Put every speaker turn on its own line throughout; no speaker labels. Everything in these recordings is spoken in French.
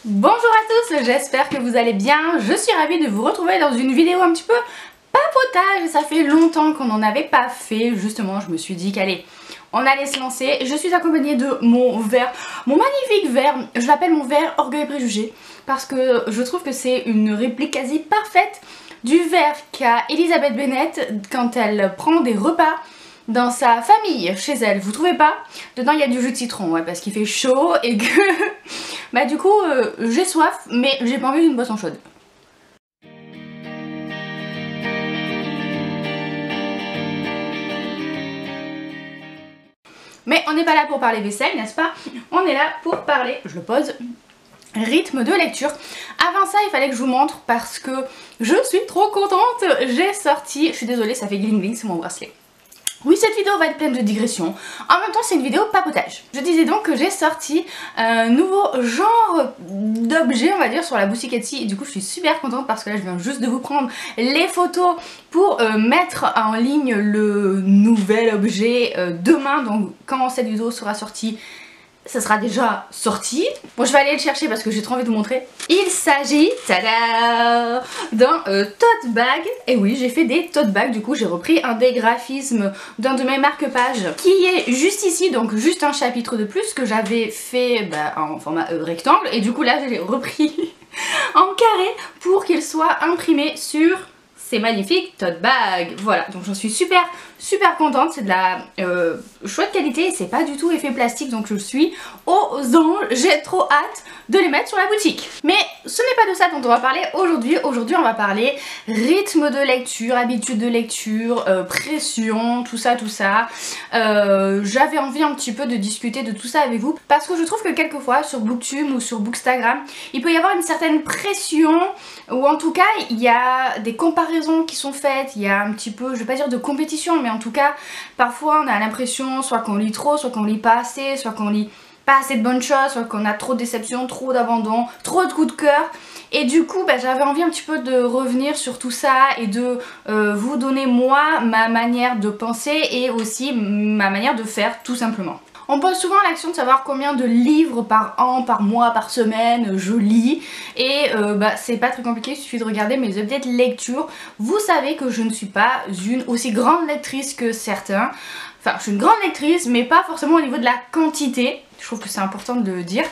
Bonjour à tous, j'espère que vous allez bien. Je suis ravie de vous retrouver dans une vidéo un petit peu papotage. Ça fait longtemps qu'on n'en avait pas fait. Justement, je me suis dit qu'allez, on allait se lancer. Je suis accompagnée de mon verre, mon magnifique verre. Je l'appelle mon verre Orgueil et Préjugés parce que je trouve que c'est une réplique quasi parfaite du verre qu'a Elisabeth Bennett quand elle prend des repas dans sa famille, chez elle. Vous trouvez pas? Dedans il y a du jus de citron, ouais, parce qu'il fait chaud et que bah du coup j'ai soif mais j'ai pas envie d'une boisson chaude. Mais on n'est pas là pour parler vaisselle, n'est-ce pas? On est là pour parler, je le pose, rythme de lecture. Avant ça il fallait que je vous montre parce que je suis trop contente. J'ai sorti, je suis désolée ça fait gling gling, c'est mon bracelet. Oui, cette vidéo va être pleine de digressions. En même temps, c'est une vidéo papotage. Je disais donc que j'ai sorti un nouveau genre d'objet, on va dire, sur la boutique Etsy. Et du coup, je suis super contente parce que là, je viens juste de vous prendre les photos pour mettre en ligne le nouvel objet demain. Donc, quand cette vidéo sera sortie, ça sera déjà sorti. Bon, je vais aller le chercher parce que j'ai trop envie de vous montrer. Il s'agit, tada, d'un tote bag. Et oui, j'ai fait des tote bags. Du coup, j'ai repris un des graphismes d'un de mes marque-pages qui est juste ici. Donc, juste un chapitre de plus que j'avais fait en format rectangle. Et du coup, là, je l'ai repris en carré pour qu'il soit imprimé sur ces magnifiques tote bags. Voilà, donc j'en suis super contente. C'est de la chouette qualité et c'est pas du tout effet plastique, donc je suis aux anges. J'ai trop hâte de les mettre sur la boutique. Mais ce n'est pas de ça dont on va parler aujourd'hui. Aujourd'hui on va parler rythme de lecture, habitude de lecture, pression, tout ça. J'avais envie un petit peu de discuter de tout ça avec vous parce que je trouve que quelquefois sur Booktube ou sur Bookstagram il peut y avoir une certaine pression, ou en tout cas il y a des comparaisons qui sont faites, il y a un petit peu, je vais pas dire de compétition, mais en tout cas parfois on a l'impression soit qu'on lit trop, soit qu'on lit pas assez, soit qu'on lit pas assez de bonnes choses, soit qu'on a trop de déceptions, trop d'abandon, trop de coups de cœur. Et du coup j'avais envie un petit peu de revenir sur tout ça et de vous donner moi ma manière de penser et aussi ma manière de faire tout simplement. On pose souvent l'action de savoir combien de livres par an, par mois, par semaine je lis. Et c'est pas très compliqué, il suffit de regarder mes updates lecture. Vous savez que je ne suis pas une aussi grande lectrice que certains. Enfin, je suis une grande lectrice, mais pas forcément au niveau de la quantité. Je trouve que c'est important de le dire.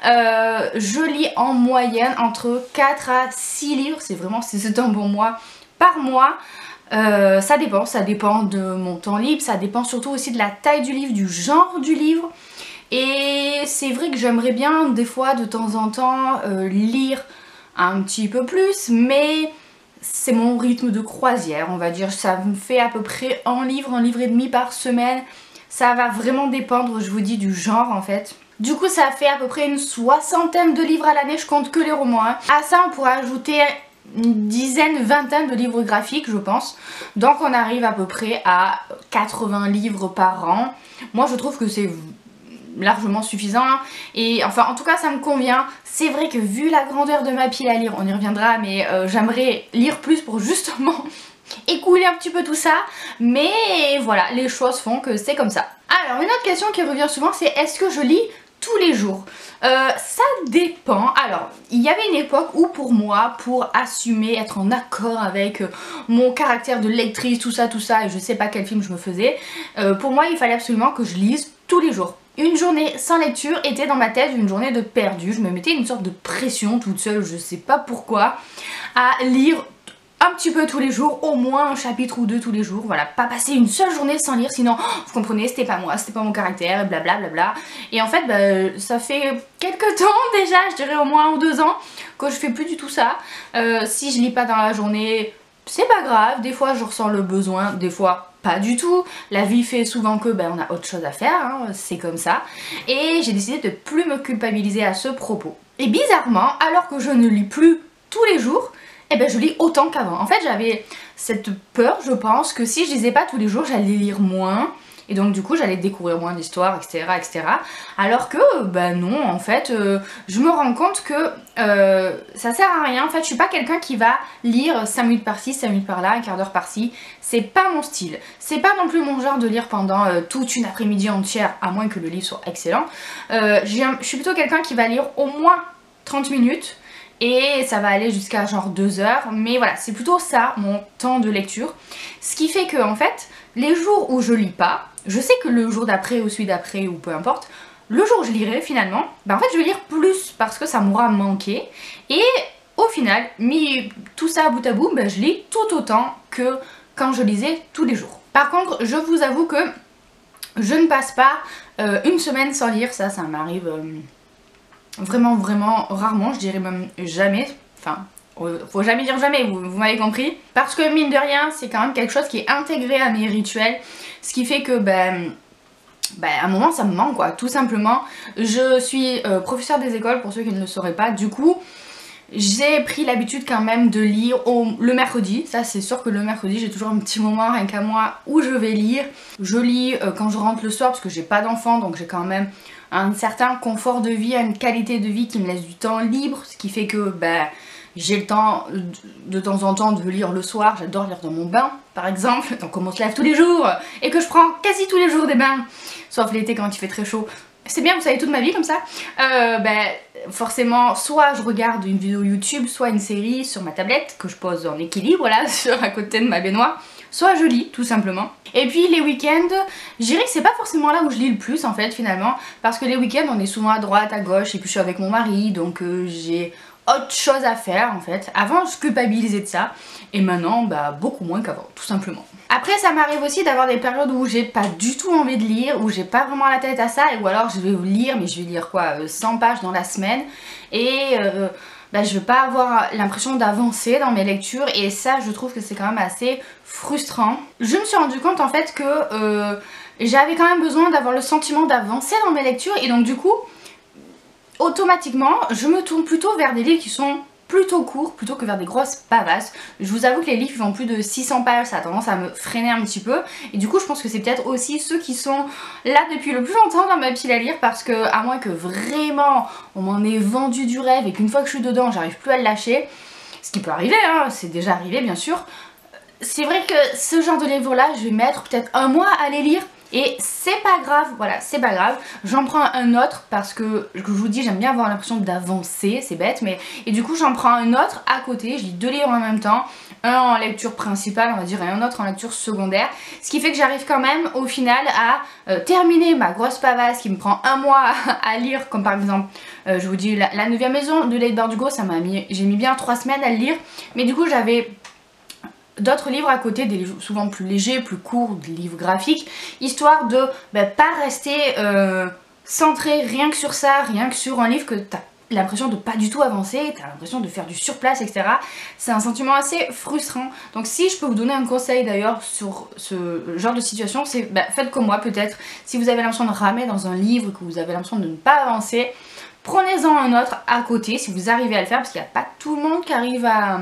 Je lis en moyenne entre 4 à 6 livres, c'est un bon mois, par mois. Ça dépend de mon temps libre, ça dépend surtout aussi de la taille du livre, du genre du livre. Et c'est vrai que j'aimerais bien des fois de temps en temps lire un petit peu plus, mais c'est mon rythme de croisière, on va dire. Ça me fait à peu près un livre et demi par semaine. Ça va vraiment dépendre, je vous dis, du genre en fait. Du coup ça fait à peu près une 60aine de livres à l'année, je compte que les romans. Hein. À ça on pourrait ajouter une dizaine, vingtaine de livres graphiques je pense. Donc on arrive à peu près à 80 livres par an. Moi je trouve que c'est largement suffisant et enfin en tout cas ça me convient. C'est vrai que vu la grandeur de ma pile à lire, on y reviendra, mais j'aimerais lire plus pour justement écouler un petit peu tout ça, mais voilà, les choses font que c'est comme ça. Alors une autre question qui revient souvent, c'est est-ce que je lis tous les jours? Ça dépend. Alors il y avait une époque où pour moi, pour assumer, être en accord avec mon caractère de lectrice, tout ça et je sais pas quel film je me faisais, pour moi il fallait absolument que je lise tous les jours. Une journée sans lecture était dans ma tête une journée de perdu. Je me mettais une sorte de pression toute seule, je sais pas pourquoi, à lire un petit peu tous les jours, au moins un chapitre ou deux tous les jours, voilà, pas passer une seule journée sans lire, sinon, vous comprenez, c'était pas moi, c'était pas mon caractère, blablabla. Et en fait, ça fait quelques temps déjà, je dirais au moins 1 ou 2 ans, que je fais plus du tout ça. Si je lis pas dans la journée, c'est pas grave, des fois je ressens le besoin, des fois pas du tout. La vie fait souvent que on a autre chose à faire, hein, c'est comme ça. Et j'ai décidé de plus me culpabiliser à ce propos. Et bizarrement, alors que je ne lis plus tous les jours, je lis autant qu'avant. En fait j'avais cette peur, je pense, que si je lisais pas tous les jours j'allais lire moins et donc du coup j'allais découvrir moins d'histoires, etc. Alors que non, en fait je me rends compte que ça sert à rien. En fait je suis pas quelqu'un qui va lire 5 minutes par-ci, 5 minutes par-là, un quart d'heure par-ci. C'est pas mon style. C'est pas non plus mon genre de lire pendant toute une après-midi entière, à moins que le livre soit excellent. Je suis plutôt quelqu'un qui va lire au moins 30 minutes et ça va aller jusqu'à genre 2 heures, mais voilà, c'est plutôt ça mon temps de lecture. Ce qui fait que en fait, les jours où je lis pas, je sais que le jour d'après ou celui d'après ou peu importe, le jour où je lirai finalement, bah en fait je vais lire plus parce que ça m'aura manqué et au final, mis tout ça bout à bout, bah, je lis tout autant que quand je lisais tous les jours. Par contre, je vous avoue que je ne passe pas une semaine sans lire, ça m'arrive vraiment rarement, je dirais même jamais, enfin faut jamais dire jamais, vous m'avez compris, parce que mine de rien c'est quand même quelque chose qui est intégré à mes rituels, ce qui fait que à un moment ça me manque quoi, tout simplement. Je suis professeure des écoles pour ceux qui ne le sauraient pas, du coup j'ai pris l'habitude quand même de lire le mercredi. Ça c'est sûr que le mercredi j'ai toujours un petit moment rien qu'à moi où je vais lire. Je lis quand je rentre le soir parce que j'ai pas d'enfant, donc j'ai quand même un certain confort de vie, une qualité de vie qui me laisse du temps libre, ce qui fait que j'ai le temps de temps en temps de lire le soir. J'adore lire dans mon bain par exemple, donc comme on se lève tous les jours et que je prends quasi tous les jours des bains, sauf l'été quand il fait très chaud. C'est bien, vous savez toute ma vie comme ça. Forcément, soit je regarde une vidéo YouTube, soit une série sur ma tablette que je pose en équilibre là, à côté de ma baignoire, soit je lis tout simplement. Et puis les week-ends, je dirais que c'est pas forcément là où je lis le plus en fait finalement, parce que les week-ends on est souvent à droite, à gauche, et puis je suis avec mon mari, donc j'ai autre chose à faire en fait. Avant je culpabilisais de ça, et maintenant beaucoup moins qu'avant, tout simplement. Après ça m'arrive aussi d'avoir des périodes où j'ai pas du tout envie de lire, où j'ai pas vraiment la tête à ça, ou alors je vais lire, mais je vais lire quoi, 100 pages dans la semaine, et je vais pas avoir l'impression d'avancer dans mes lectures, et ça je trouve que c'est quand même assez frustrant. Je me suis rendu compte en fait que j'avais quand même besoin d'avoir le sentiment d'avancer dans mes lectures, et donc du coup automatiquement je me tourne plutôt vers des livres qui sont plutôt courts plutôt que vers des grosses pavasses. Je vous avoue que les livres qui font plus de 600 pages ça a tendance à me freiner un petit peu, et du coup je pense que c'est peut-être aussi ceux qui sont là depuis le plus longtemps dans ma pile à lire, parce que à moins que vraiment on m'en ait vendu du rêve et qu'une fois que je suis dedans j'arrive plus à le lâcher, ce qui peut arriver hein, c'est déjà arrivé bien sûr, c'est vrai que ce genre de livre là je vais mettre peut-être un mois à les lire. Et c'est pas grave, voilà, c'est pas grave. J'en prends un autre parce que je vous dis, j'aime bien avoir l'impression d'avancer, c'est bête, mais... Et du coup, j'en prends un autre à côté, je lis 2 livres en même temps, un en lecture principale, on va dire, et un autre en lecture secondaire. Ce qui fait que j'arrive quand même, au final, à terminer ma grosse pavasse qui me prend un mois à lire, comme par exemple, je vous dis, la 9e maison de Leigh Bardugo, j'ai mis bien 3 semaines à le lire, mais du coup, j'avais d'autres livres à côté, des livres souvent plus légers, plus courts, des livres graphiques, histoire de pas rester centré rien que sur ça, rien que sur un livre que t'as l'impression de pas du tout avancer, t'as l'impression de faire du surplace, etc. C'est un sentiment assez frustrant. Donc si je peux vous donner un conseil d'ailleurs sur ce genre de situation, c'est faites comme moi peut-être. Si vous avez l'impression de ramer dans un livre, que vous avez l'impression de ne pas avancer, prenez-en un autre à côté si vous arrivez à le faire, parce qu'il n'y a pas tout le monde qui arrive à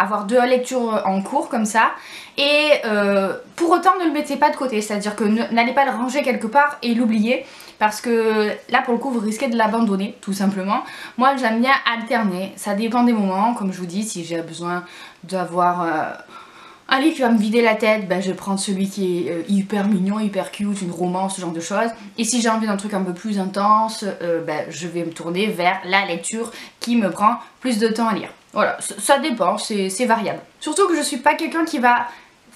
avoir 2 lectures en cours comme ça, et pour autant ne le mettez pas de côté, c'est à dire que n'allez pas le ranger quelque part et l'oublier, parce que là pour le coup vous risquez de l'abandonner tout simplement. Moi j'aime bien alterner, ça dépend des moments, comme je vous dis, si j'ai besoin d'avoir un livre qui va me vider la tête, je vais prendre celui qui est hyper mignon, hyper cute, une romance, ce genre de choses. Et si j'ai envie d'un truc un peu plus intense, je vais me tourner vers la lecture qui me prend plus de temps à lire. Voilà, ça dépend, c'est variable. Surtout que je suis pas quelqu'un qui va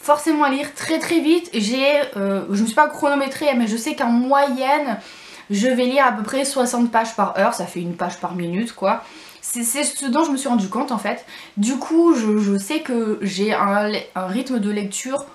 forcément lire très vite. Je me suis pas chronométrée, mais je sais qu'en moyenne, je vais lire à peu près 60 pages par heure, ça fait 1 page par minute quoi. C'est ce dont je me suis rendu compte en fait. Du coup, je sais que j'ai un rythme de lecture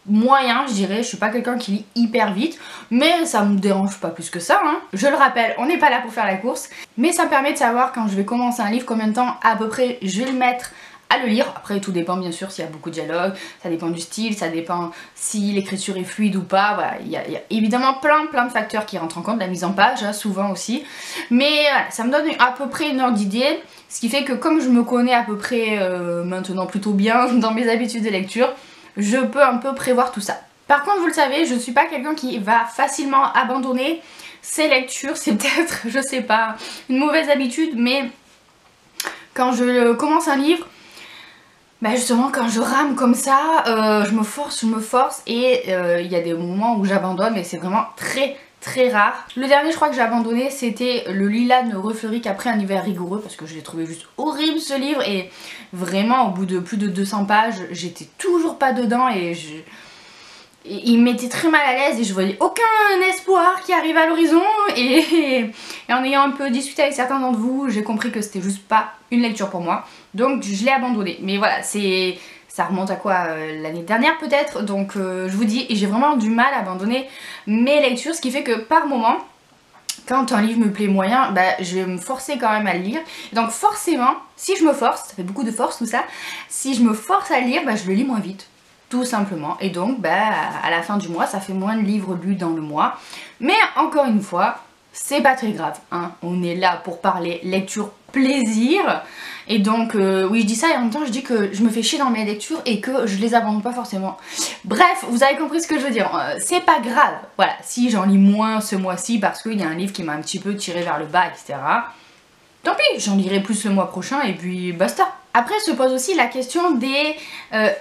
moyen, je dirais. Je suis pas quelqu'un qui lit hyper vite, mais ça me dérange pas plus que ça hein. Je le rappelle, on n'est pas là pour faire la course, mais ça me permet de savoir quand je vais commencer un livre combien de temps à peu près je vais le mettre à le lire. Après tout dépend bien sûr s'il y a beaucoup de dialogue, ça dépend du style, ça dépend si l'écriture est fluide ou pas, voilà, il y a évidemment plein de facteurs qui rentrent en compte, la mise en page hein, souvent aussi, mais voilà, ça me donne à peu près une ordre d'idée, ce qui fait que comme je me connais à peu près maintenant plutôt bien dans mes habitudes de lecture, je peux un peu prévoir tout ça. Par contre vous le savez, je ne suis pas quelqu'un qui va facilement abandonner ses lectures, c'est peut-être, je sais pas, une mauvaise habitude, mais quand je commence un livre, justement quand je rame comme ça, je me force et il y a des moments où j'abandonne, mais c'est vraiment très très rare. Le dernier je crois que j'ai abandonné c'était Le lilas ne refleurit qu'après un hiver rigoureux parce que je l'ai trouvé juste horrible ce livre et vraiment au bout de plus de 200 pages j'étais toujours pas dedans et il me mettait très mal à l'aise et je voyais aucun espoir qui arrive à l'horizon et en ayant un peu discuté avec certains d'entre vous j'ai compris que c'était juste pas une lecture pour moi donc je l'ai abandonné. Mais voilà, ça remonte à quoi, l'année dernière peut-être, donc je vous dis, et j'ai vraiment du mal à abandonner mes lectures, ce qui fait que par moment, quand un livre me plaît moyen, bah, je vais me forcer quand même à le lire. Donc forcément, si je me force, ça fait beaucoup de force tout ça, si je me force à le lire, bah, je le lis moins vite. Tout simplement. Et donc, bah, à la fin du mois, ça fait moins de livres lus dans le mois. Mais encore une fois, c'est pas très grave, hein. On est là pour parler lecture plaisir. Et donc, oui, je dis ça et en même temps, je dis que je me fais chier dans mes lectures et que je les abandonne pas forcément. Bref, vous avez compris ce que je veux dire. C'est pas grave. Voilà, si j'en lis moins ce mois-ci parce qu'il y a un livre qui m'a un petit peu tiré vers le bas, etc. Tant pis, j'en lirai plus le mois prochain et puis basta. Après se pose aussi la question des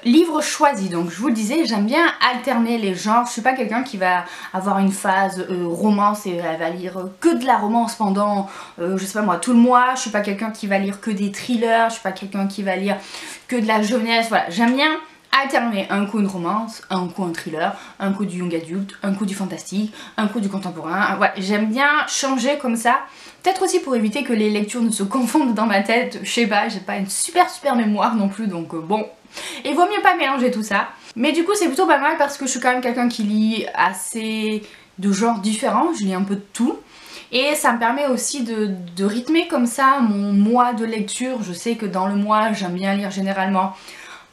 livres choisis. Donc je vous le disais, j'aime bien alterner les genres. Je suis pas quelqu'un qui va avoir une phase romance et elle va lire que de la romance pendant, je sais pas moi, tout le mois. Je suis pas quelqu'un qui va lire que des thrillers. Je suis pas quelqu'un qui va lire que de la jeunesse. Voilà, j'aime bien alterner un coup une romance, un coup un thriller, un coup du young adulte, un coup du fantastique, un coup du contemporain. Voilà, j'aime bien changer comme ça. Peut-être aussi pour éviter que les lectures ne se confondent dans ma tête. Je sais pas, j'ai pas une super mémoire non plus, donc bon. Il vaut mieux pas mélanger tout ça. Mais du coup c'est plutôt pas mal parce que je suis quand même quelqu'un qui lit assez de genres différents. Je lis un peu de tout. Et ça me permet aussi de rythmer comme ça mon mois de lecture. Je sais que dans le mois j'aime bien lire généralement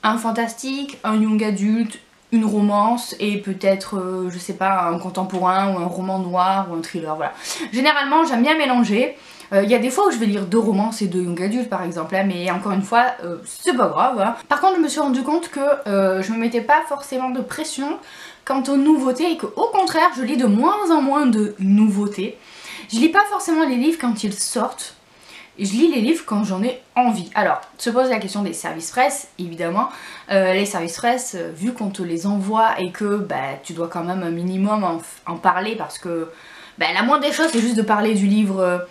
un fantastique, un young adulte, une romance et peut-être, je sais pas, un contemporain ou un roman noir ou un thriller, voilà. Généralement, j'aime bien mélanger. Il y a des fois où je vais lire 2 romances et 2 young adultes par exemple, hein, mais encore une fois, c'est pas grave. Hein. Par contre, je me suis rendu compte que je me mettais pas forcément de pression quant aux nouveautés et qu'au contraire, je lis de moins en moins de nouveautés. Je lis pas forcément les livres quand ils sortent. Je lis les livres quand j'en ai envie. Alors, se pose la question des services presse, évidemment. Les services presse, vu qu'on te les envoie et que bah, tu dois quand même un minimum en parler parce que bah, la moindre des choses c'est juste de parler du livre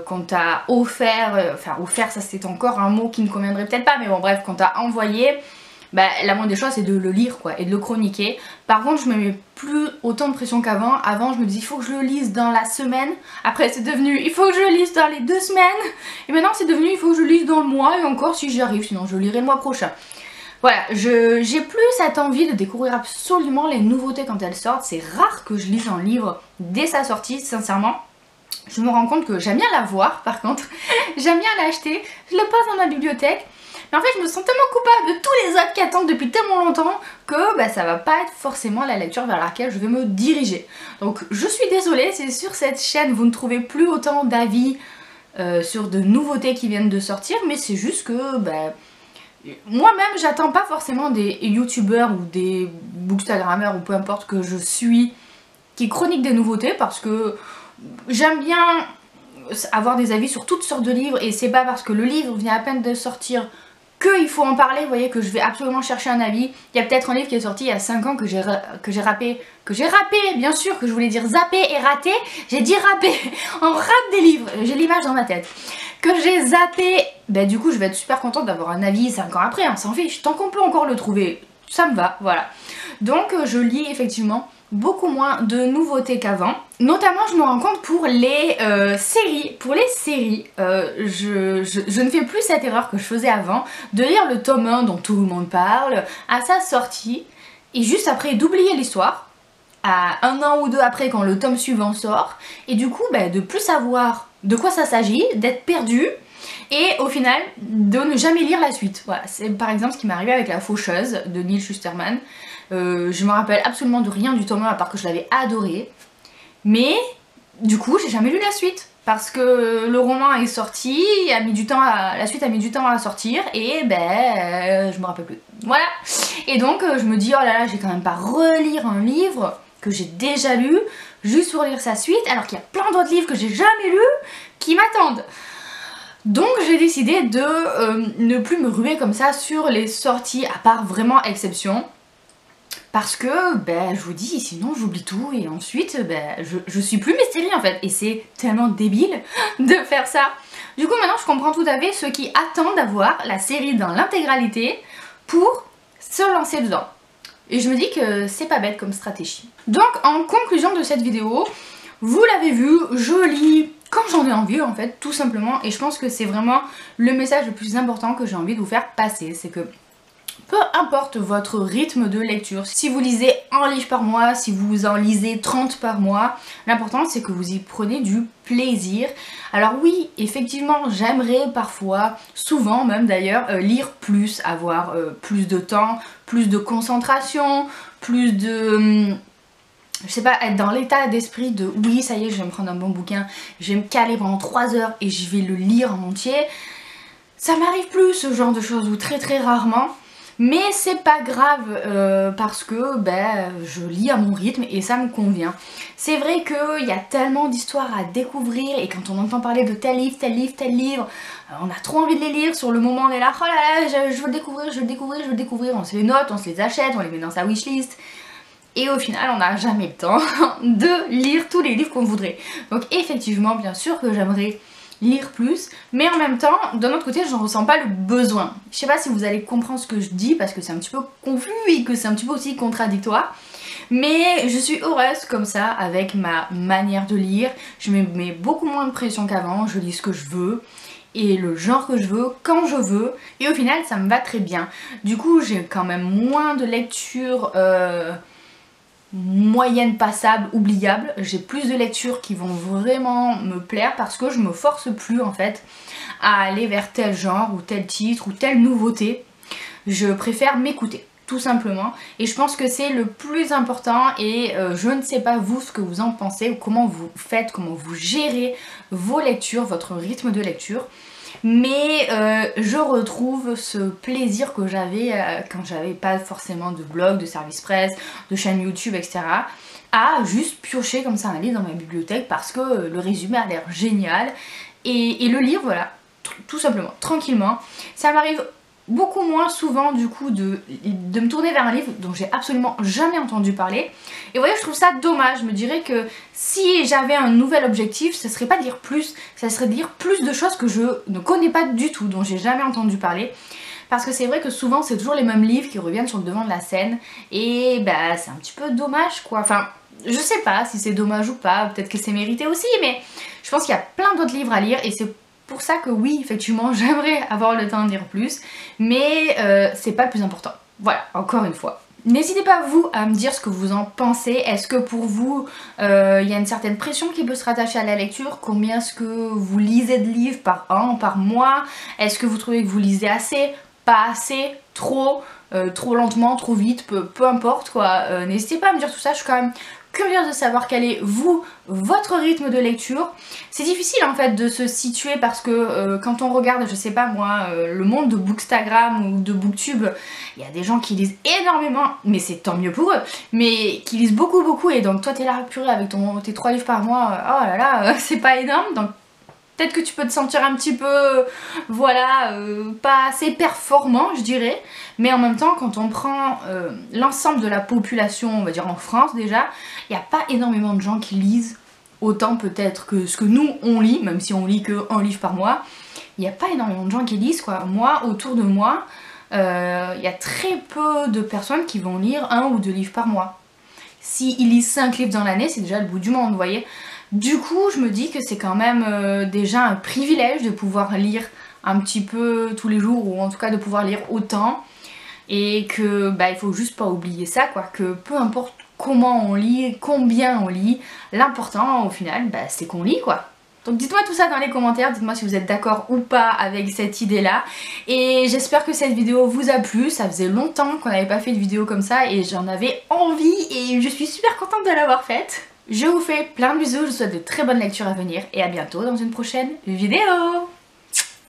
qu'on t'a offert. Enfin, offert, ça c'est encore un mot qui ne conviendrait peut-être pas, mais bon bref, qu'on t'a envoyé. Bah, la moindre des choses c'est de le lire quoi et de le chroniquer. Par contre je me mets plus autant de pression qu'avant. Avant je me disais il faut que je le lise dans la semaine. Après c'est devenu il faut que je le lise dans les 2 semaines. Et maintenant c'est devenu il faut que je le lise dans le mois et encore si j'y arrive, sinon je le lirai le mois prochain. Voilà, j'ai plus cette envie de découvrir absolument les nouveautés quand elles sortent. C'est rare que je lise un livre dès sa sortie, sincèrement. Je me rends compte que j'aime bien l'avoir par contre. J'aime bien l'acheter, je le pose dans ma bibliothèque. Mais en fait je me sens tellement coupable de tous les autres qui attendent depuis tellement longtemps que bah, ça va pas être forcément la lecture vers laquelle je vais me diriger. Donc je suis désolée si sur cette chaîne vous ne trouvez plus autant d'avis sur de nouveautés qui viennent de sortir, mais c'est juste que bah, moi-même j'attends pas forcément des youtubeurs ou des bookstagrammeurs ou peu importe que je suis qui chroniquent des nouveautés parce que j'aime bien avoir des avis sur toutes sortes de livres et c'est pas parce que le livre vient à peine de sortir qu'il faut en parler, vous voyez, que je vais absolument chercher un avis. Il y a peut-être un livre qui est sorti il y a 5 ans que j'ai râpé, bien sûr, que je voulais dire zappé et raté, j'ai dit râpé, on rate des livres, j'ai l'image dans ma tête, que j'ai zappé, bah du coup je vais être super contente d'avoir un avis 5 ans après, on s'en fiche, tant qu'on peut encore le trouver, ça me va, voilà. Donc je lis effectivement beaucoup moins de nouveautés qu'avant. Notamment je me rends compte pour les séries. Pour les séries, je ne fais plus cette erreur que je faisais avant de lire le tome 1 dont tout le monde parle à sa sortie et juste après d'oublier l'histoire à 1 an ou 2 après quand le tome suivant sort et du coup bah, de plus savoir de quoi ça s'agit, d'être perdu et au final de ne jamais lire la suite. Voilà, c'est par exemple ce qui m'est arrivé avec La Faucheuse de Neil Shusterman. Je me rappelle absolument de rien du tome 1 à part que je l'avais adoré. Mais du coup j'ai jamais lu la suite. Parce que le roman est sorti, la suite a mis du temps à sortir et ben je me rappelle plus. Voilà. Et donc je me dis oh là là j'ai quand même pas relire un livre que j'ai déjà lu juste pour lire sa suite alors qu'il y a plein d'autres livres que j'ai jamais lus qui m'attendent. Donc j'ai décidé de ne plus me ruer comme ça sur les sorties à part vraiment exception. Parce que, ben, je vous dis, sinon j'oublie tout et ensuite, ben, je suis plus mes séries en fait. Et c'est tellement débile de faire ça. Du coup, maintenant, je comprends tout à fait ceux qui attendent d'avoir la série dans l'intégralité pour se lancer dedans. Et je me dis que c'est pas bête comme stratégie. Donc, en conclusion de cette vidéo, vous l'avez vu, je lis quand j'en ai envie en fait, tout simplement. Et je pense que c'est vraiment le message le plus important que j'ai envie de vous faire passer. C'est que peu importe votre rythme de lecture, si vous lisez un livre par mois, si vous en lisez 30 par mois, l'important c'est que vous y prenez du plaisir. Alors oui, effectivement, j'aimerais parfois, souvent même d'ailleurs, lire plus, avoir plus de temps, plus de concentration, plus de... je sais pas, être dans l'état d'esprit de oui, ça y est, je vais me prendre un bon bouquin, je vais me caler pendant 3 heures et je vais le lire en entier. Ça m'arrive plus ce genre de choses, ou très rarement. Mais c'est pas grave parce que ben, je lis à mon rythme et ça me convient. C'est vrai qu'il y a tellement d'histoires à découvrir et quand on entend parler de tel livre, tel livre, tel livre, on a trop envie de les lire. Sur le moment on est là, oh là là, je veux le découvrir, je veux le découvrir, je veux le découvrir. On se les note, on se les achète, on les met dans sa wishlist. Et au final on n'a jamais le temps de lire tous les livres qu'on voudrait. Donc effectivement, bien sûr que j'aimerais lire plus, mais en même temps, d'un autre côté, j'en ressens pas le besoin. Je sais pas si vous allez comprendre ce que je dis parce que c'est un petit peu confus et que c'est un petit peu aussi contradictoire, mais je suis heureuse comme ça avec ma manière de lire. Je me mets beaucoup moins de pression qu'avant, je lis ce que je veux et le genre que je veux, quand je veux, et au final ça me va très bien. Du coup j'ai quand même moins de lectures moyenne, passable, oubliable. J'ai plus de lectures qui vont vraiment me plaire parce que je me force plus en fait à aller vers tel genre ou tel titre ou telle nouveauté. Je préfère m'écouter tout simplement et je pense que c'est le plus important. Et je ne sais pas vous ce que vous en pensez ou comment vous faites, comment vous gérez vos lectures, votre rythme de lecture. Mais je retrouve ce plaisir que j'avais quand j'avais pas forcément de blog, de service presse, de chaîne YouTube, etc. à juste piocher comme ça un livre dans ma bibliothèque parce que le résumé a l'air génial et le lire, voilà, tout simplement, tranquillement. Ça m'arrive beaucoup moins souvent du coup de me tourner vers un livre dont j'ai absolument jamais entendu parler. Et vous voyez, je trouve ça dommage. Je me dirais que si j'avais un nouvel objectif, ce serait pas de lire plus, ça serait de lire plus de choses que je ne connais pas du tout, dont j'ai jamais entendu parler. Parce que c'est vrai que souvent c'est toujours les mêmes livres qui reviennent sur le devant de la scène et bah c'est un petit peu dommage quoi. Enfin, je sais pas si c'est dommage ou pas, peut-être que c'est mérité aussi, mais je pense qu'il y a plein d'autres livres à lire et c'est pour ça que oui, effectivement, j'aimerais avoir le temps de lire plus, mais c'est pas le plus important. Voilà, encore une fois. N'hésitez pas vous à me dire ce que vous en pensez. Est-ce que pour vous, il y a une certaine pression qui peut se rattacher à la lecture? Combien est-ce que vous lisez de livres par an, par mois? Est-ce que vous trouvez que vous lisez assez, pas assez, trop lentement, trop vite, peu importe quoi. N'hésitez pas à me dire tout ça, je suis quand même curieuse de savoir quel est vous, votre rythme de lecture. C'est difficile en fait de se situer parce que quand on regarde, je sais pas moi, le monde de Bookstagram ou de Booktube, il y a des gens qui lisent énormément, mais c'est tant mieux pour eux, mais qui lisent beaucoup et donc toi t'es là purée avec tes 3 livres par mois, oh là là, c'est pas énorme, donc peut-être que tu peux te sentir un petit peu, voilà, pas assez performant je dirais, mais en même temps quand on prend l'ensemble de la population, on va dire en France déjà, il n'y a pas énormément de gens qui lisent autant peut-être que ce que nous on lit, même si on lit que 1 livre par mois, il n'y a pas énormément de gens qui lisent quoi. Moi, autour de moi, il y a très peu de personnes qui vont lire 1 ou 2 livres par mois. S'ils lisent 5 livres dans l'année, c'est déjà le bout du monde, vous voyez. Du coup, je me dis que c'est quand même déjà un privilège de pouvoir lire un petit peu tous les jours, ou en tout cas de pouvoir lire autant, et que bah il faut juste pas oublier ça quoi, que peu importe comment on lit, combien on lit, l'important au final bah, c'est qu'on lit quoi. Donc dites-moi tout ça dans les commentaires, dites-moi si vous êtes d'accord ou pas avec cette idée là, et j'espère que cette vidéo vous a plu. Ça faisait longtemps qu'on n'avait pas fait de vidéo comme ça et j'en avais envie et je suis super contente de l'avoir faite. Je vous fais plein de bisous, je vous souhaite de très bonnes lectures à venir et à bientôt dans une prochaine vidéo.